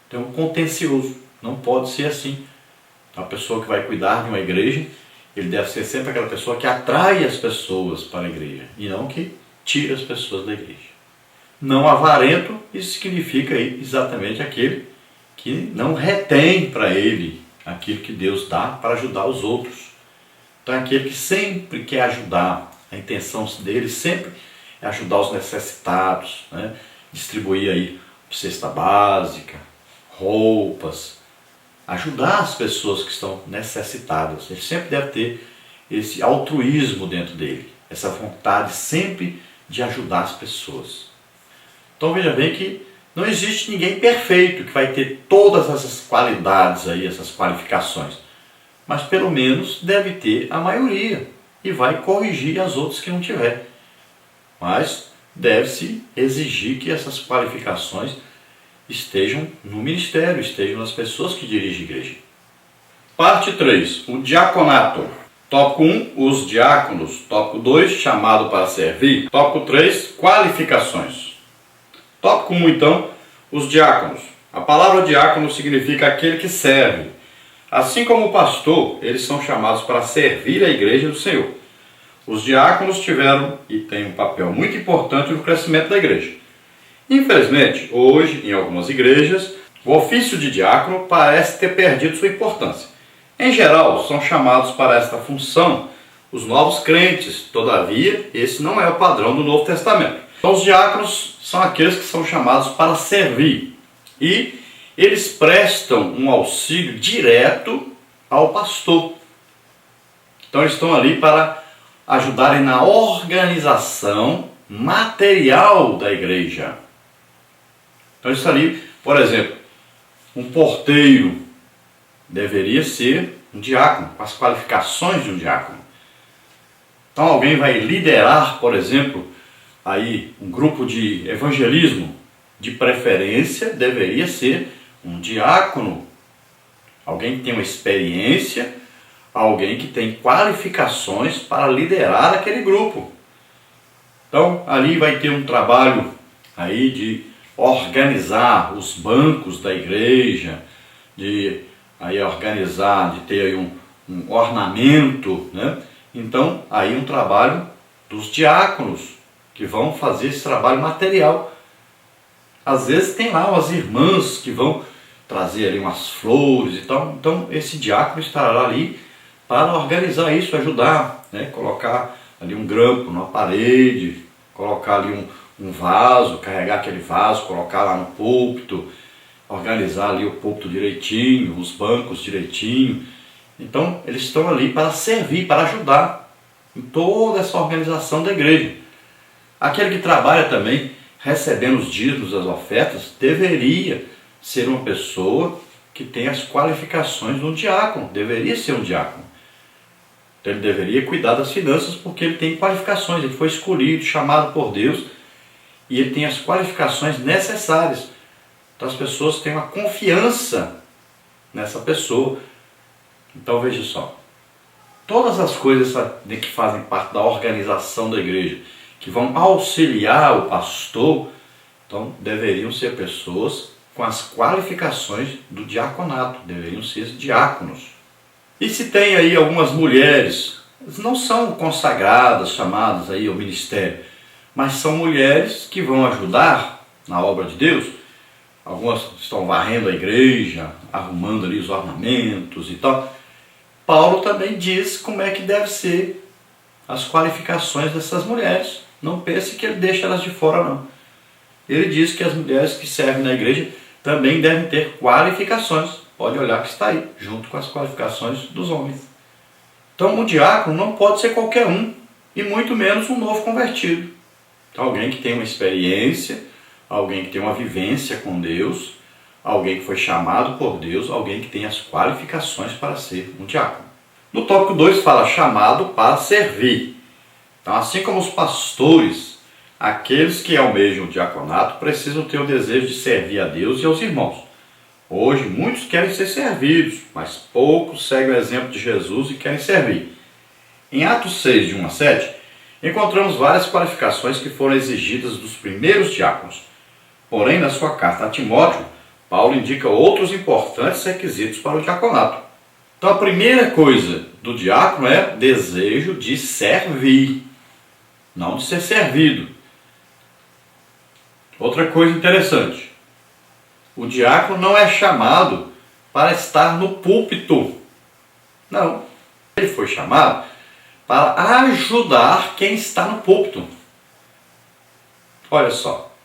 tem um contencioso. Não pode ser assim. A pessoa que vai cuidar de uma igreja, ele deve ser sempre aquela pessoa que atrai as pessoas para a igreja e não que tira as pessoas da igreja. Não avarento, isso significa exatamente aquele que não retém para ele aquilo que Deus dá para ajudar os outros. Então é aquele que sempre quer ajudar. A intenção dele sempre é ajudar os necessitados, né? Distribuir aí cesta básica, roupas, ajudar as pessoas que estão necessitadas. Ele sempre deve ter esse altruísmo dentro dele, essa vontade sempre de ajudar as pessoas. Então veja bem que não existe ninguém perfeito que vai ter todas essas qualidades aí, essas qualificações. Mas pelo menos deve ter a maioria e vai corrigir as outras que não tiver. Mas deve-se exigir que essas qualificações estejam no ministério, estejam nas pessoas que dirigem a igreja. Parte 3. O diaconato. Tópico 1, os diáconos. Tópico 2, chamado para servir. Tópico 3, qualificações. Tópico 1, então, os diáconos. A palavra diácono significa aquele que serve. Assim como o pastor, eles são chamados para servir a igreja do Senhor. Os diáconos tiveram e têm um papel muito importante no crescimento da igreja. Infelizmente, hoje, em algumas igrejas, o ofício de diácono parece ter perdido sua importância. Em geral, são chamados para esta função os novos crentes, todavia, esse não é o padrão do Novo Testamento. Então, os diáconos são aqueles que são chamados para servir e eles prestam um auxílio direto ao pastor. Então, eles estão ali para ajudarem na organização material da igreja. Então, isso ali, por exemplo, um porteiro deveria ser um diácono, com as qualificações de um diácono. Então, alguém vai liderar, por exemplo, aí um grupo de evangelismo, de preferência, deveria ser um diácono, alguém que tem uma experiência, alguém que tem qualificações para liderar aquele grupo. Então, ali vai ter um trabalho aí de organizar os bancos da igreja, de aí organizar, de ter aí um ornamento, né? Então, aí um trabalho dos diáconos, que vão fazer esse trabalho material. Às vezes tem lá umas irmãs que vão trazer ali umas flores e tal. Então, esse diácono estará ali para organizar isso, ajudar, né? Colocar ali um grampo na parede, colocar ali um vaso, carregar aquele vaso, colocar lá no púlpito, organizar ali o púlpito direitinho, os bancos direitinho. Então, eles estão ali para servir, para ajudar em toda essa organização da igreja. Aquele que trabalha também, recebendo os dízimos, as ofertas, deveria ser uma pessoa que tem as qualificações de um diácono, deveria ser um diácono. Então, ele deveria cuidar das finanças porque ele tem qualificações, ele foi escolhido, chamado por Deus e ele tem as qualificações necessárias. Então as pessoas têm uma confiança nessa pessoa. Então veja só, todas as coisas que fazem parte da organização da igreja, que vão auxiliar o pastor, então deveriam ser pessoas com as qualificações do diaconato, deveriam ser diáconos. E se tem aí algumas mulheres, não são consagradas, chamadas aí ao ministério, mas são mulheres que vão ajudar na obra de Deus. Algumas estão varrendo a igreja, arrumando ali os ornamentos e tal. Paulo também diz como é que deve ser as qualificações dessas mulheres. Não pense que ele deixa elas de fora, não. Ele diz que as mulheres que servem na igreja também devem ter qualificações. Pode olhar que está aí, junto com as qualificações dos homens. Então, o diácono não pode ser qualquer um, e muito menos um novo convertido. Então, alguém que tem uma experiência, alguém que tem uma vivência com Deus, alguém que foi chamado por Deus, alguém que tem as qualificações para ser um diácono. No tópico 2 fala chamado para servir. Então, assim como os pastores, aqueles que almejam o diaconato precisam ter o desejo de servir a Deus e aos irmãos. Hoje, muitos querem ser servidos, mas poucos seguem o exemplo de Jesus e querem servir. Em Atos 6, de 1 a 7, encontramos várias qualificações que foram exigidas dos primeiros diáconos. Porém, na sua carta a Timóteo, Paulo indica outros importantes requisitos para o diaconato. Então a primeira coisa do diácono é desejo de servir, não de ser servido. Outra coisa interessante, o diácono não é chamado para estar no púlpito. Não, ele foi chamado para ajudar quem está no púlpito. Olha só,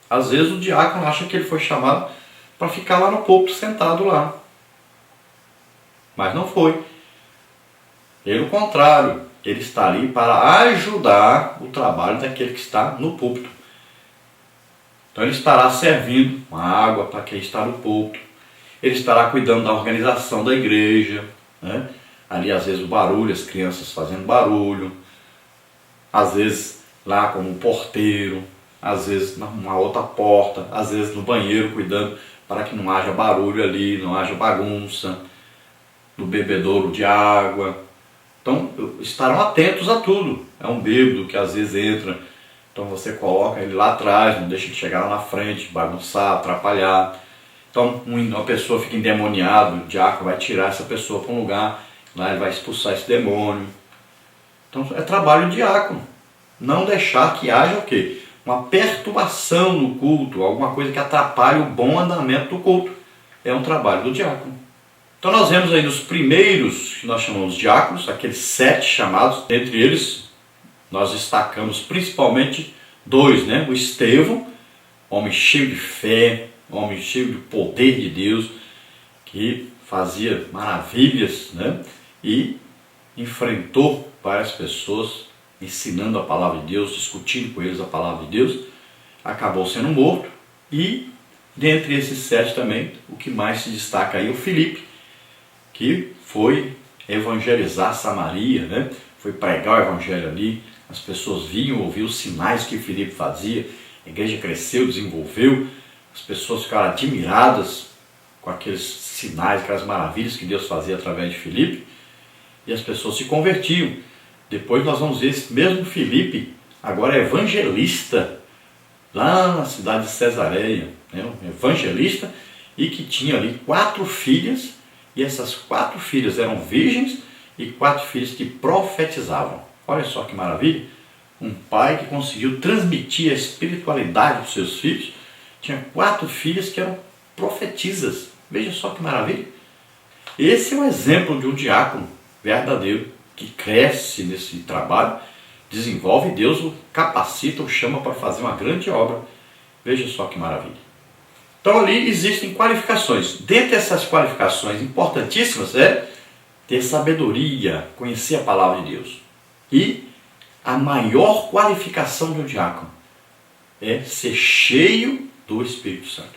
às vezes o diácono acha que ele foi chamado para ficar lá no púlpito, sentado lá. Mas não foi. Pelo contrário, ele está ali para ajudar o trabalho daquele que está no púlpito. Então ele estará servindo uma água para quem está no púlpito. Ele estará cuidando da organização da igreja, né? Ali às vezes o barulho, as crianças fazendo barulho. Às vezes lá como porteiro, às vezes numa outra porta, às vezes no banheiro cuidando para que não haja barulho ali, não haja bagunça, no bebedouro de água. Então estarão atentos a tudo. É um bêbado que às vezes entra, então você coloca ele lá atrás, não deixa ele chegar lá na frente, bagunçar, atrapalhar. Então uma pessoa fica endemoniada, o diácono vai tirar essa pessoa para um lugar, lá ele vai expulsar esse demônio. Então é trabalho do diácono. Não deixar que haja o quê? Uma perturbação no culto, alguma coisa que atrapalhe o bom andamento do culto. É um trabalho do diácono. Então nós vemos aí nos primeiros, que nós chamamos de diáconos, aqueles 7 chamados, entre eles nós destacamos principalmente 2, né? O Estevão, homem cheio de fé, homem cheio de poder de Deus, que fazia maravilhas, né? E enfrentou várias pessoas, ensinando a palavra de Deus, discutindo com eles a palavra de Deus, acabou sendo morto. E dentre esses 7 também, o que mais se destaca aí é o Filipe, que foi evangelizar Samaria, né? Foi pregar o evangelho ali, as pessoas vinham, ouviam os sinais que Filipe fazia, a igreja cresceu, desenvolveu, as pessoas ficaram admiradas com aqueles sinais, aquelas maravilhas que Deus fazia através de Filipe, e as pessoas se convertiam. Depois nós vamos ver esse mesmo Filipe, agora é evangelista, lá na cidade de Cesareia, né? Um evangelista, e que tinha ali 4 filhas, e essas 4 filhas eram virgens, e 4 filhas que profetizavam. Olha só que maravilha, um pai que conseguiu transmitir a espiritualidade dos seus filhos, tinha 4 filhas que eram profetisas. Veja só que maravilha. Esse é um exemplo de um diácono verdadeiro, que cresce nesse trabalho, desenvolve, Deus o capacita, o chama para fazer uma grande obra. Veja só que maravilha. Então ali existem qualificações. Dentre essas qualificações importantíssimas é ter sabedoria, conhecer a palavra de Deus. E a maior qualificação de um diácono é ser cheio do Espírito Santo.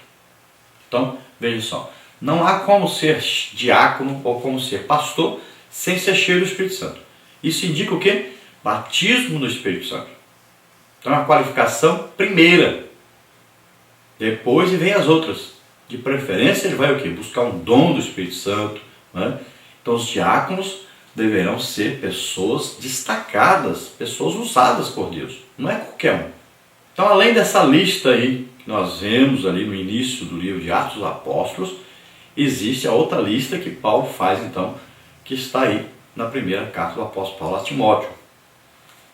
Então, veja só, não há como ser diácono ou como ser pastor sem ser cheio do Espírito Santo. Isso indica o quê? Batismo no Espírito Santo. Então é a qualificação primeira. Depois vem as outras. De preferência ele vai o quê? Buscar um dom do Espírito Santo, né? Então os diáconos deverão ser pessoas destacadas, pessoas usadas por Deus. Não é qualquer um. Então além dessa lista aí que nós vemos ali no início do livro de Atos dos Apóstolos, existe a outra lista que Paulo faz então, que está aí na primeira carta do apóstolo Paulo a Timóteo.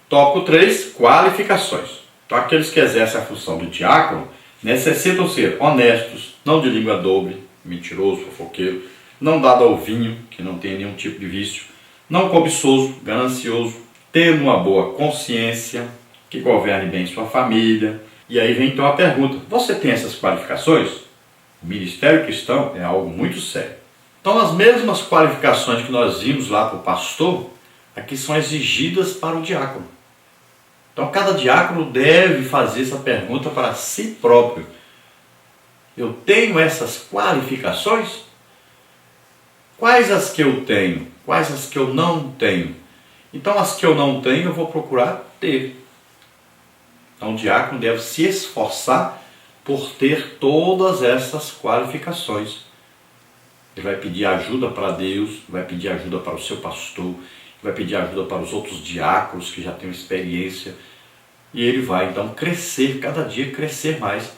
Tópico 3, qualificações. Então aqueles que exercem a função do diácono necessitam ser honestos, não de língua dobre, mentiroso, fofoqueiro, não dado ao vinho, que não tenha nenhum tipo de vício, não cobiçoso, ganancioso, ter uma boa consciência, que governe bem sua família. E aí vem então a pergunta, você tem essas qualificações? O ministério cristão é algo muito sério. Então as mesmas qualificações que nós vimos lá para o pastor, aqui são exigidas para o diácono. Então cada diácono deve fazer essa pergunta para si próprio. Eu tenho essas qualificações? Quais as que eu tenho? Quais as que eu não tenho? Então as que eu não tenho eu vou procurar ter. Então o diácono deve se esforçar por ter todas essas qualificações. Ele vai pedir ajuda para Deus, vai pedir ajuda para o seu pastor, vai pedir ajuda para os outros diáconos que já têm experiência, e ele vai então crescer, cada dia crescer mais,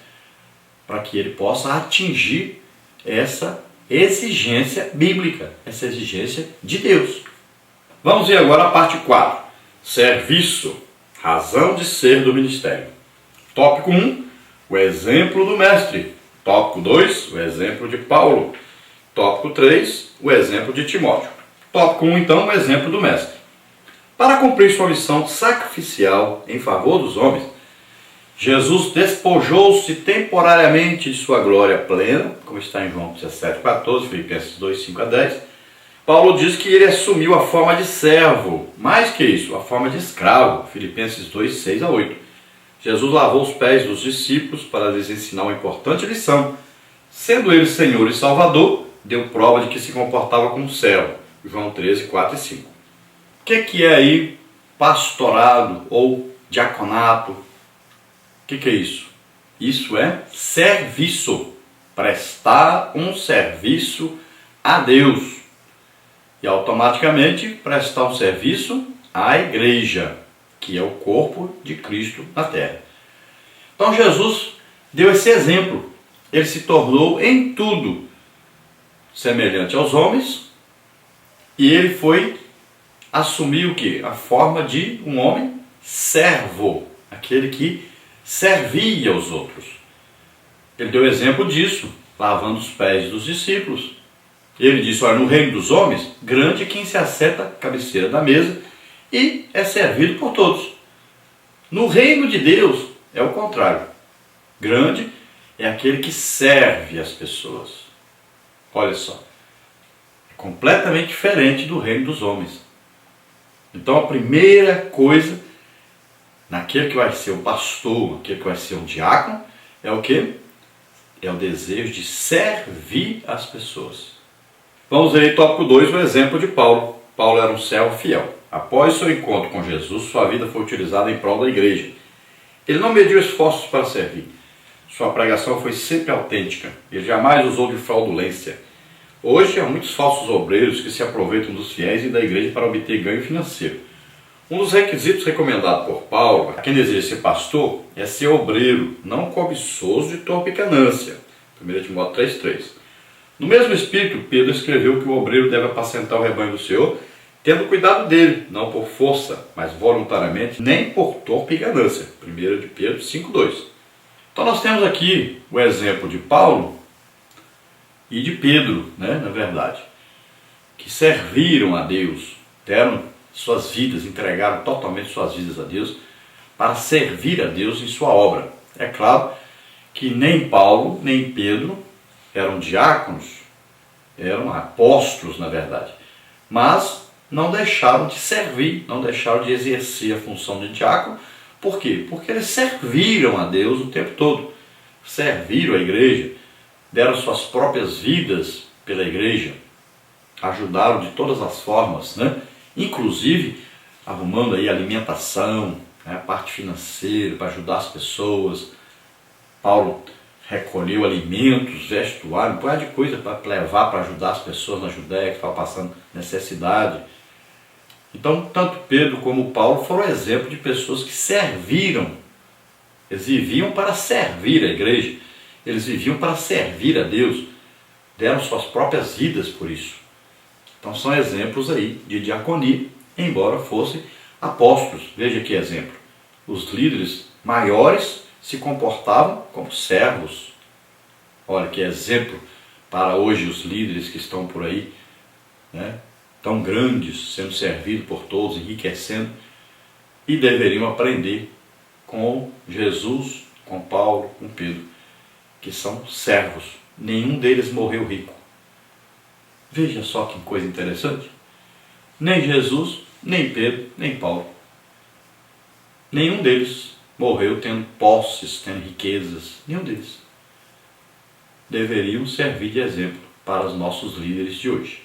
para que ele possa atingir essa exigência bíblica, essa exigência de Deus. Vamos ver agora a parte 4. Serviço, razão de ser do ministério. Tópico 1, o exemplo do mestre. Tópico 2, o exemplo de Paulo. Tópico 3, o exemplo de Timóteo. Tópico 1, então, o exemplo do mestre. Para cumprir sua missão sacrificial em favor dos homens, Jesus despojou-se temporariamente de sua glória plena, como está em João 17,14, Filipenses 2, 5 a 10. Paulo diz que ele assumiu a forma de servo, mais que isso, a forma de escravo, Filipenses 2, 6 a 8. Jesus lavou os pés dos discípulos para lhes ensinar uma importante lição. Sendo ele Senhor e Salvador, deu prova de que se comportava como servo, João 13, 4 e 5. O que é aí pastorado ou diaconato? O que é isso? Isso é serviço, prestar um serviço a Deus e automaticamente prestar um serviço à igreja, que é o corpo de Cristo na terra. Então Jesus deu esse exemplo, ele se tornou em tudo semelhante aos homens e ele foi assumir o quê? A forma de um homem servo, aquele que servia aos outros. Ele deu exemplo disso, lavando os pés dos discípulos. Ele disse, olha, no reino dos homens, grande é quem se assenta à cabeceira da mesa e é servido por todos. No reino de Deus é o contrário. Grande é aquele que serve as pessoas. Olha só, é completamente diferente do reino dos homens. Então a primeira coisa naquele que vai ser o pastor, aquele que vai ser um diácono, é o quê? É o desejo de servir as pessoas. Vamos ver em tópico 2 o exemplo de Paulo. Paulo era um servo fiel. Após seu encontro com Jesus, sua vida foi utilizada em prol da igreja. Ele não mediu esforços para servir. Sua pregação foi sempre autêntica. Ele jamais usou de fraudulência. Hoje há muitos falsos obreiros que se aproveitam dos fiéis e da igreja para obter ganho financeiro. Um dos requisitos recomendados por Paulo a quem deseja ser pastor é ser obreiro, não cobiçoso de torpe ganância. 1 Timóteo 3,3. No mesmo espírito, Pedro escreveu que o obreiro deve apacentar o rebanho do Senhor, tendo cuidado dele, não por força, mas voluntariamente, nem por torpe ganância. 1 de Pedro 5,2. Então nós temos aqui o exemplo de Paulo e de Pedro, na verdade, que serviram a Deus, deram suas vidas, entregaram totalmente suas vidas a Deus para servir a Deus em sua obra. É claro que nem Paulo, nem Pedro eram diáconos, eram apóstolos, na verdade, mas não deixaram de servir, não deixaram de exercer a função de diácono. Por quê? Porque eles serviram a Deus o tempo todo, serviram a igreja, deram suas próprias vidas pela igreja, ajudaram de todas as formas, inclusive arrumando aí alimentação, a parte financeira para ajudar as pessoas. Paulo recolheu alimentos, vestuário, um punhado de coisa para levar para ajudar as pessoas na Judéia que estavam passando necessidade. Então, tanto Pedro como Paulo foram exemplo de pessoas que serviram. Eles viviam para servir a igreja, eles viviam para servir a Deus, deram suas próprias vidas por isso. Então são exemplos aí de diaconia, embora fossem apóstolos. Veja que exemplo. Os líderes maiores se comportavam como servos. Olha que exemplo para hoje os líderes que estão por aí, tão grandes, sendo servidos por todos, enriquecendo, e deveriam aprender com Jesus, com Paulo, com Pedro, que são servos. Nenhum deles morreu rico. Veja só que coisa interessante. Nem Jesus, nem Pedro, nem Paulo. Nenhum deles morreu tendo posses, tendo riquezas. Nenhum deles. Deveriam servir de exemplo para os nossos líderes de hoje.